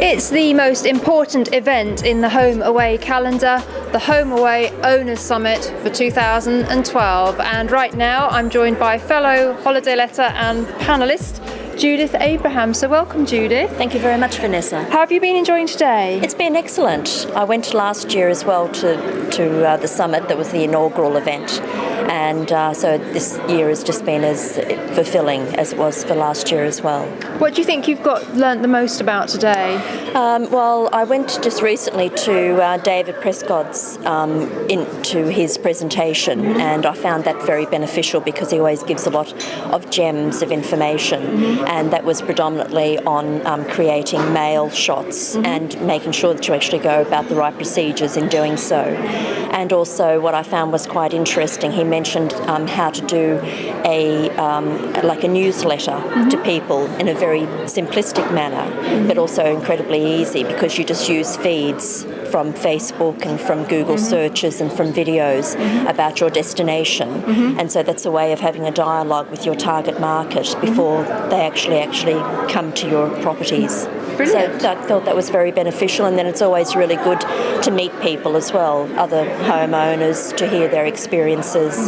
It's the most important event in the Home Away calendar, the Home Away Owners Summit for 2012. And right now I'm joined by fellow holiday letter and panellist Judith Abraham. So welcome, Judith. Thank you very much, Vanessa. How have you been enjoying today? It's been excellent. I went last year as well to the summit. That was the inaugural event. And so this year has just been as fulfilling as it was for last year as well. What do you think you've learnt the most about today? Well, I went just recently to David Prescott's into his presentation, and I found that very beneficial because he always gives a lot of gems of information, and that was predominantly on creating mail shots and making sure that you actually go about the right procedures in doing so. And also what I found was quite interesting, he mentioned how to do like a newsletter to people in a very simplistic manner, but also incredibly easy because you just use feeds from Facebook and from Google searches and from videos about your destination. And so that's a way of having a dialogue with your target market before they actually come to your properties. Brilliant. So I thought that was very beneficial, and then it's always really good to meet people as well, other homeowners, to hear their experiences.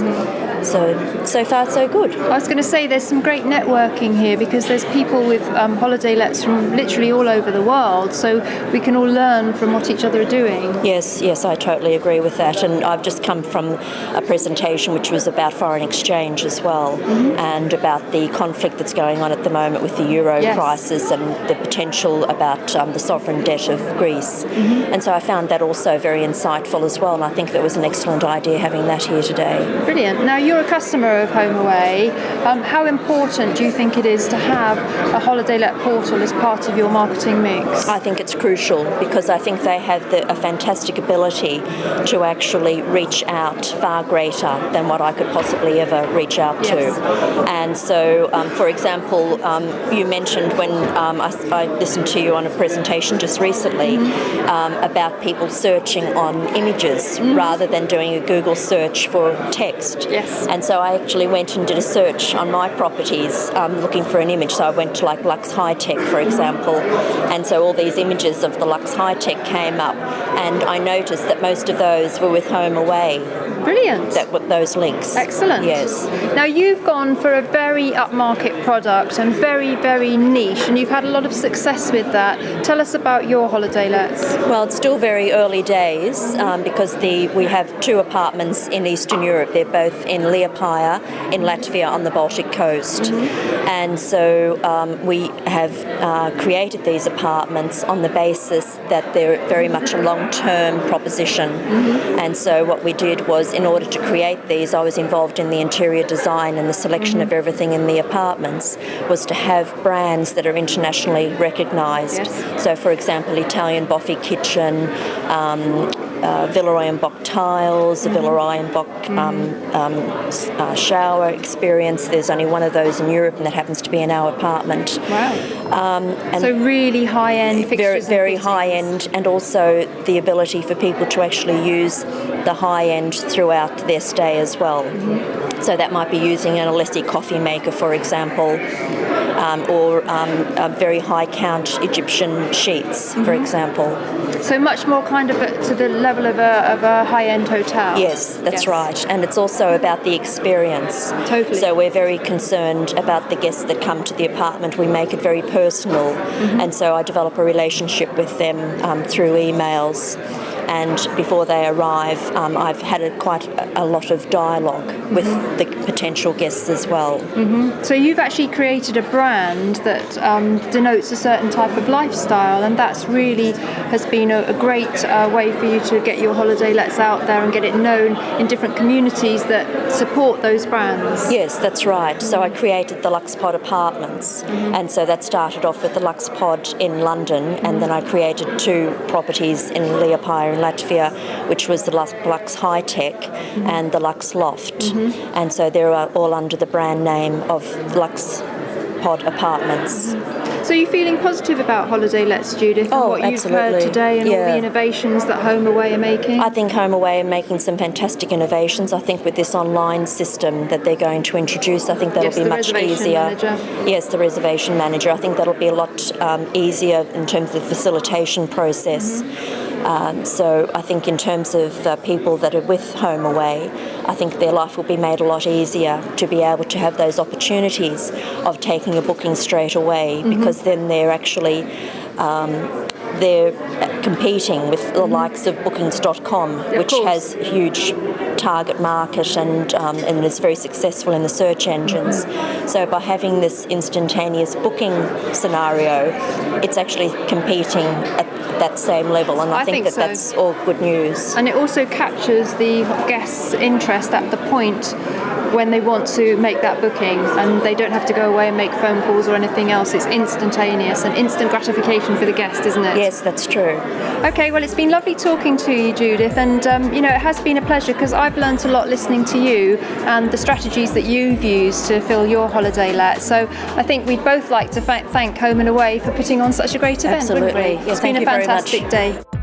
So far so good. I was going to say there's some great networking here because there's people with holiday lets from literally all over the world, so we can all learn from what each other are doing. Yes, I totally agree with that. And I've just come from a presentation which was about foreign exchange as well, and about the conflict that's going on at the moment with the euro crisis and the potential about the sovereign debt of Greece. And so I found that also very insightful as well, and I think that was an excellent idea having that here today. Brilliant. Now, you're a customer of Home Away. How important do you think it is to have a holiday let portal as part of your marketing mix? I think it's crucial because I think they have a fantastic ability to actually reach out far greater than what I could possibly ever reach out to. And so, for example, you mentioned when I listened to you on a presentation just recently about people searching on images rather than doing a Google search for text. Yes. And so I actually went and did a search on my properties looking for an image. So I went to like Lux High Tech, for example, and so all these images of the Lux High Tech came up, and I noticed that most of those were with Home Away. Brilliant. Those links. Excellent. Yes. Now, you've gone for a very upmarket product and very, very niche, and you've had a lot of success with that. Tell us about your holiday lets. Well, it's still very early days because we have 2 apartments in Eastern Europe. They're both in Liepaja in Latvia on the Baltic coast. And so we have created these apartments on the basis that they're very much a long-term proposition. And so what we did was, in order to create these, I was involved in the interior design and the selection of everything in the apartments, was to have brands that are internationally recognised. Yes. So, for example, Italian Boffi kitchen, Villeroy and Bock tiles, the Villeroy and Bock shower experience. There's only one of those in Europe, and that happens to be in our apartment. Wow. And so really high-end fixtures. Very high-end, and also the ability for people to actually use the high-end throughout their stay as well. So that might be using an Alessi coffee maker, for example, or very high-count Egyptian sheets, for example. So much more kind of to the level of a high-end hotel. Yes, that's right. And it's also about the experience. Totally. So we're very concerned about the guests that come to the apartment. We make it very personal. And so I develop a relationship with them through emails. And before they arrive, I've had quite a lot of dialogue with the potential guests as well. So you've actually created a brand that denotes a certain type of lifestyle, and that's really has been a great way for you to get your holiday lets out there and get it known in different communities that support those brands. Yes, that's right. So I created the LuxPod apartments, and so that started off with the LuxPod in London, and then I created 2 properties in Liepaja in Latvia, which was the Lux High Tech and the Lux Loft. And so they're all under the brand name of LuxPod apartments. So you're feeling positive about Holiday Lets, Judith, and Oh, what you've heard absolutely. today and all Yeah. the innovations that Home Away are making? I think Home Away are making some fantastic innovations. I think with this online system that they're going to introduce, I think that'll Yes, be the much reservation easier. manager. Yes, the reservation manager. I think that'll be a lot easier in terms of the facilitation process. So I think in terms of people that are with Home Away, I think their life will be made a lot easier to be able to have those opportunities of taking a booking straight away, because then they're actually they're competing with the likes of bookings.com, which course. has a huge target market and is very successful in the search engines. So by having this instantaneous booking scenario, it's actually competing at that same level, and I think that so. that's all good news. And it also captures the guests' interest at the point when they want to make that booking, and they don't have to go away and make phone calls or anything else. It's instantaneous and instant gratification for the guest, isn't it? Yes, that's true. Okay, well, it's been lovely talking to you, Judith, and it has been a pleasure, because I've learnt a lot listening to you and the strategies that you've used to fill your holiday let. So I think we'd both like to thank Home and Away for putting on such a great event, Absolutely. wouldn't we? Yeah, It's thank been a you very much. fantastic day.